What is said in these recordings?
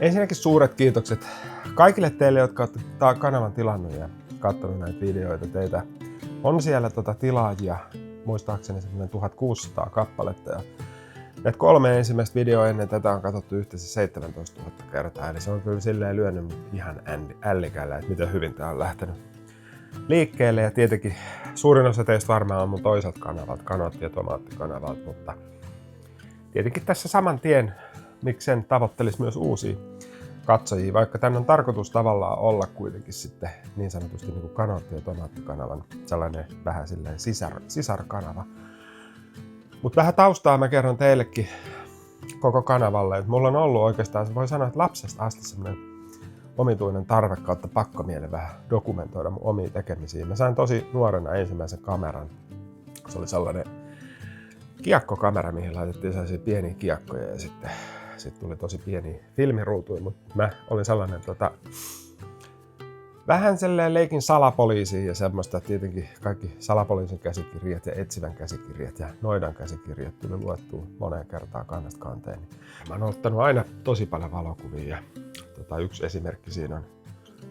Ensinnäkin suuret kiitokset kaikille teille, jotka olette kanavan tilannut ja katsonut näitä videoita. Teitä on siellä tilaajia, muistaakseni semmoinen 1600 kappaletta. Ja näitä 3 ensimmäistä videoa ennen tätä on katsottu yhteensä 17 000 kertaa. Eli se on kyllä silleen lyönyt ihan ällikällä, että miten hyvin tää on lähtenyt liikkeelle. Ja tietenkin suurin osa teistä varmaan on mun toiselta kanavalta, Kanootti- ja Tomaatti-kanavalta. Mutta tietenkin tässä saman tien, miksen tavoittelisi myös uusia katsojia, vaikka tämän on tarkoitus tavallaan olla kuitenkin sitten niin sanotusti niin kuin Kanootti- ja Tomaatti-kanavan sellainen vähän silleen sisarkanava. Mutta vähän taustaa mä kerron teillekin koko kanavalle. Et mulla on ollut oikeastaan, voi sanoa, että lapsesta asti semmoinen omituinen tarve kautta pakkomielle vähän dokumentoida mun omia tekemisiä. Mä sain tosi nuorena ensimmäisen kameran. Se oli sellainen kiekkokamera, mihin laitettiin sellaisia pieniä kiekkoja ja sitten tuli tosi pieniä filmiruutuja, mutta mä olin sellainen vähän sellainen leikin salapoliisi ja semmoista, tietenkin kaikki salapoliisin käsikirjat ja etsivän käsikirjat ja noidan käsikirjat tuli luettua moneen kertaan kannesta kanteen. Mä oon ottanut aina tosi paljon valokuvia ja yksi esimerkki siinä on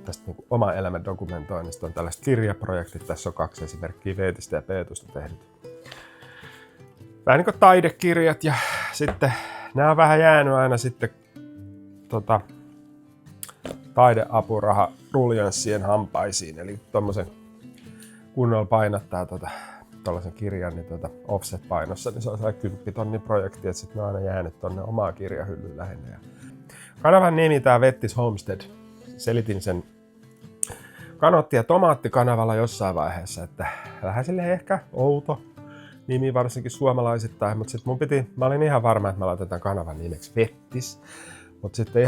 tästä niin kuin oman elämän dokumentoinnista on tällaiset kirjaprojektit. Tässä on 2 esimerkkiä Veetistä ja Peetusta tehnyt. Vähän niin kuin taidekirjat ja sitten nämä on vähän jäänyt aina sitten taideapuraha ruljanssien hampaisiin. Eli tommosen kunnolla painottaa tollasen kirjan niin offset-painossa, niin se on se 10 000 projekti, että sitten ne on aina jäänyt tonne omaa kirjahyllyyn lähinnä. Kanavan nimi tää Vettis Homestead. Selitin sen Kanootti- ja Tomaatti-kanavalla jossain vaiheessa, että vähän silleen ehkä outo nimi varsinkin suomalaisittain, mutta sitten mä olin ihan varma, että mä laitetaan kanavan nimeksi Vettis. Mutta sitten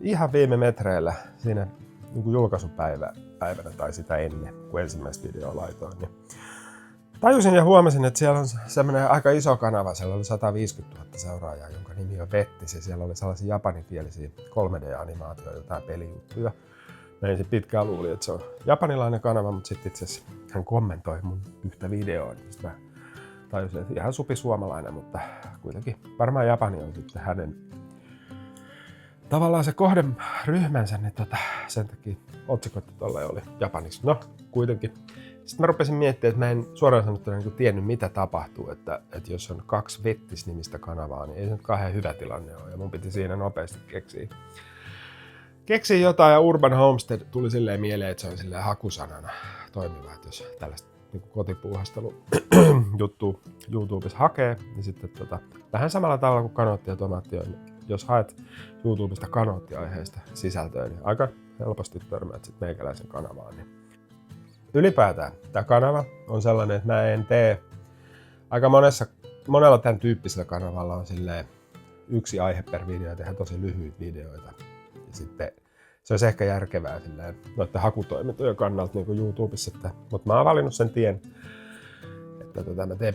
ihan viime metreillä siinä niin julkaisupäivänä tai sitä ennen, kun ensimmäistä videoa laitoin, niin tajusin ja huomasin, että siellä on semmoinen aika iso kanava. Siellä oli 150 000 seuraajaa, jonka nimi on Vettis, ja siellä oli sellaisia japanikielisiä 3D-animaatioita, jotain pelijuttuja. Mä ensin pitkään luulin, että se on japanilainen kanava, mutta sitten itse asiassa hän kommentoi mun yhtä videoa, niin mä tajusin, että ihan supi suomalainen, mutta kuitenkin varmaan Japani on sitten hänen tavallaan se kohderyhmänsä, niin sen takia otsikot tolle oli japaniksi. No, kuitenkin. Sitten mä rupesin miettimään, että mä en suoraan sanottuna niin tiennyt, mitä tapahtuu, että jos on 2 Vettis-nimistä kanavaa, niin ei se nyt kauhean hyvä tilanne ole. Ja mun piti siinä nopeasti keksiä jotain, ja Urban Homestead tuli silleen mieleen, että se on silleen hakusanana toimiva, että jos tällaista niin kotipuuhastelu-juttua YouTubessa hakee, niin sitten vähän samalla tavalla kuin Kanootti ja Tomaatti on. Jos haet YouTubesta Kanootti-aiheista sisältöä, niin aika helposti törmäät sit meikäläisen kanavaan. Niin. Ylipäätään tämä kanava on sellainen, että mä en tee aika monella tämän tyyppisellä kanavalla on silleen yksi aihe per video ja tehdään tosi lyhyitä videoita. Ja sitten se olisi ehkä järkevää silleen noiden hakutoimintojen kannalta niin kuin YouTubessa, mutta mä oon valinnut sen tien, että mä teen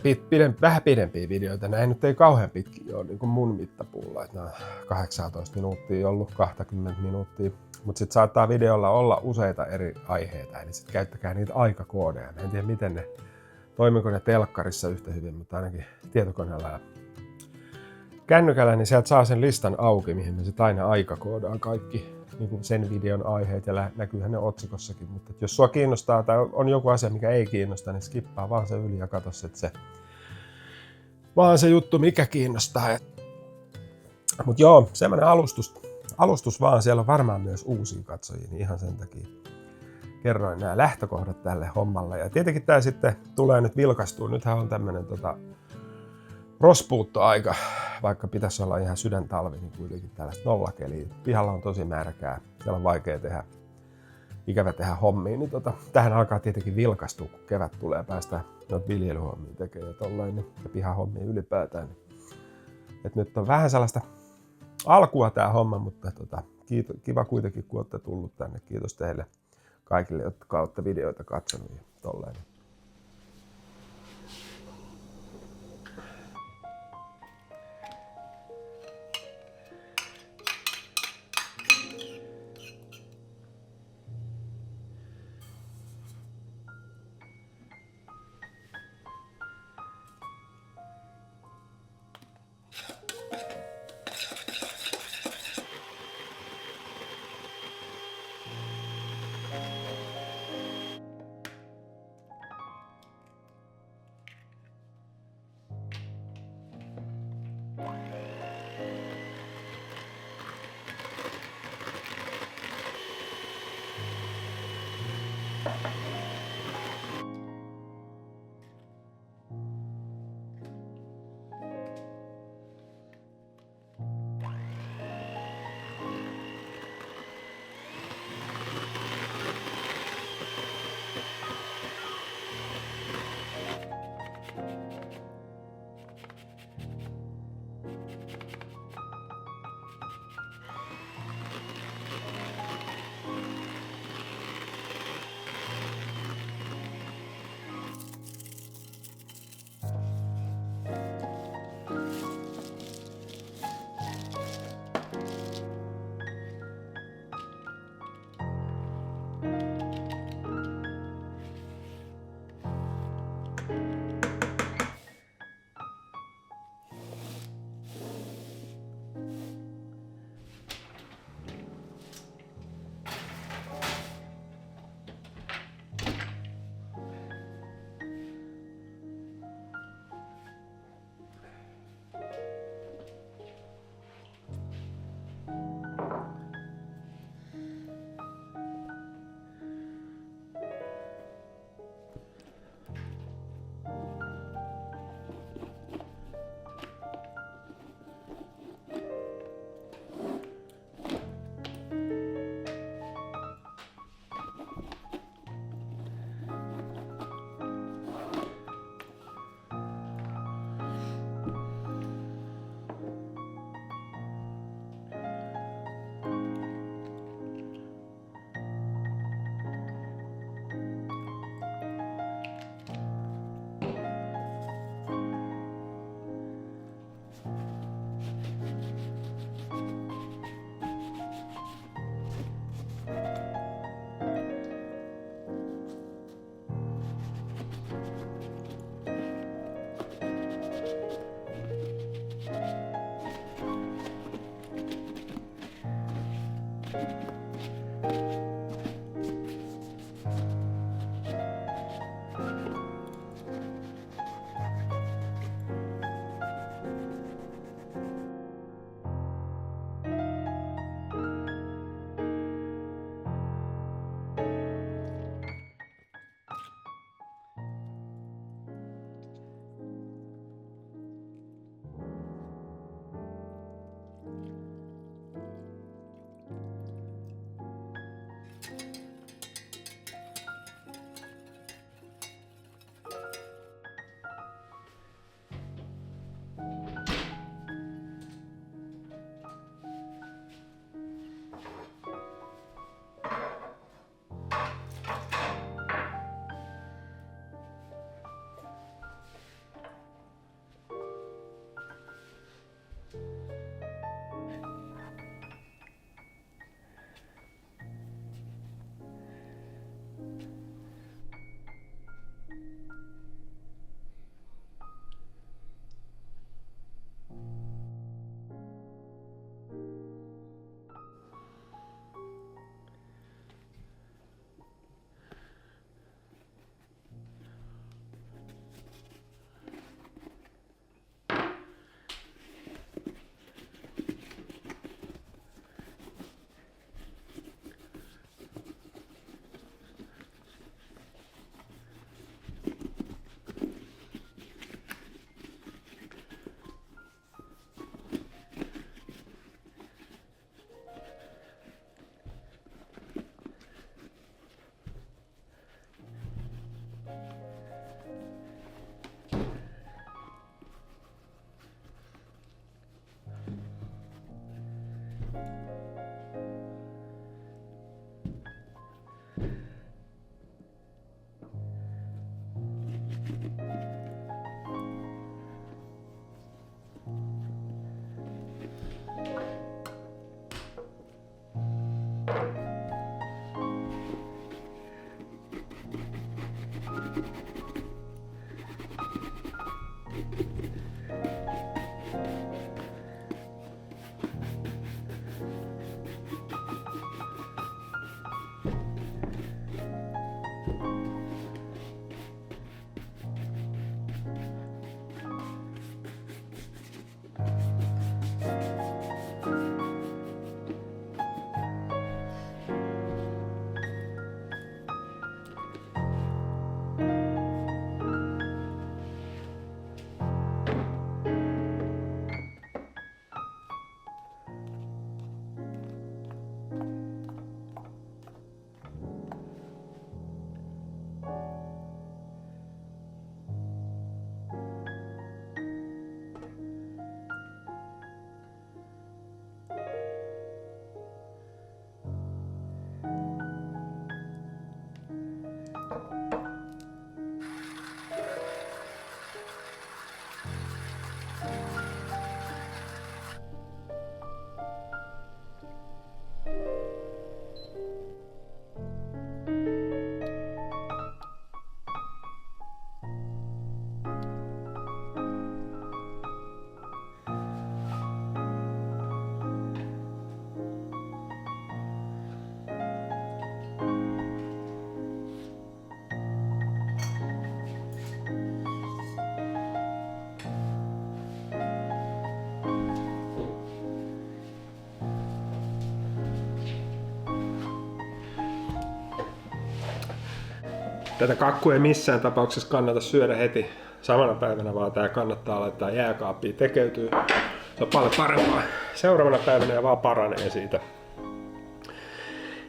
vähän pidempiä videoita. Nämä nyt ei kauhean pitkiä ole niin kuin mun mittapuulla, että nämä on 18 minuuttia ollut 20 minuuttia. Mutta sitten saattaa videolla olla useita eri aiheita, eli sitten käyttäkää niitä aikakoodeja. Mä en tiedä miten ne, toimiko ne telkkarissa yhtä hyvin, mutta ainakin tietokoneella ja kännykällä, niin sieltä saa sen listan auki, mihin me sitten aina aikakoodaan kaikki niin kuin sen videon aiheet ja näkyyhän ne otsikossakin. Mutta jos sua kiinnostaa tai on joku asia, mikä ei kiinnosta, niin skippaa vaan se yli ja katso, että se vaan se juttu, mikä kiinnostaa. Mutta joo, semmoinen alustus vaan. Siellä on varmaan myös uusia katsojia, niin ihan sen takia kerroin nämä lähtökohdat tälle hommalle. Ja tietenkin tämä sitten tulee nyt vilkastua. Nythän on tämmöinen rospuuttoaika, vaikka pitäisi olla ihan sydäntalvi, niin kuitenkin tällaista nollakeliä. Pihalla on tosi märkää, siellä on vaikea ikävä tehdä hommia, niin tähän alkaa tietenkin vilkastua, kun kevät tulee päästä noita viljelyhommia tekemään ja tolleen, niin, ja pihahommia ylipäätään. Et nyt on vähän sellaista alkua tää homma, mutta kiva kuitenkin, kun olette tullut tänne. Kiitos teille kaikille, jotka olette videoita katsonut ja tolleen. Tätä kakkua ei missään tapauksessa kannata syödä heti samana päivänä, vaan tää kannattaa laittaa jääkaappiin tekeytyy. Se on paljon parempaa seuraavana päivänä ja vaan paranee siitä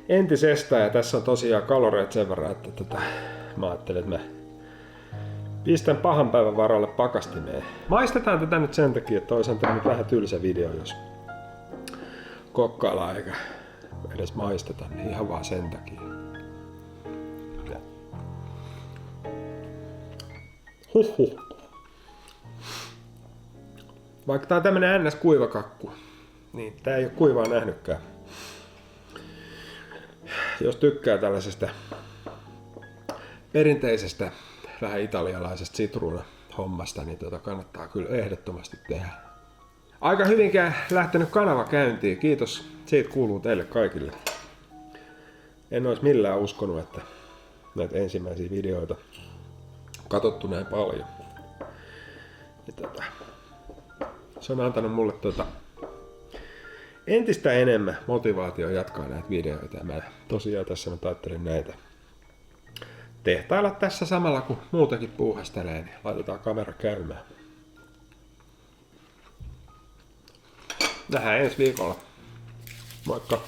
entisestään. Ja tässä on tosiaan kaloreita sen verran, että mä ajattelin, että mä pistän pahan päivän varalle pakastimeen. Maistetaan tätä nyt sen takia, että toisaalta tämä nyt vähän tylsä video, jos kokkaillaan eikä edes maisteta, niin ihan vaan sen takia. Huhhuh. Vaikka tää on tämmönen NS-kuivakakku, niin tää ei oo kuivaa nähnytkään. Jos tykkää tällaisesta perinteisestä, vähän italialaisesta sitruunahommasta, niin kannattaa kyllä ehdottomasti tehdä. Aika hyvinkään lähtenyt kanava käyntiin. Kiitos, siitä kuuluu teille kaikille. En olisi millään uskonut, että näitä ensimmäisiä videoita katsottu näin paljon. Ja se on antanut mulle entistä enemmän motivaatiota jatkaa näitä videoita. Mä tosiaan tässä nyt ajattelin näitä tehtailla tässä samalla kun muutakin puuhastelee, niin laitetaan kamera käymään. Nähdään ensi viikolla. Moikka!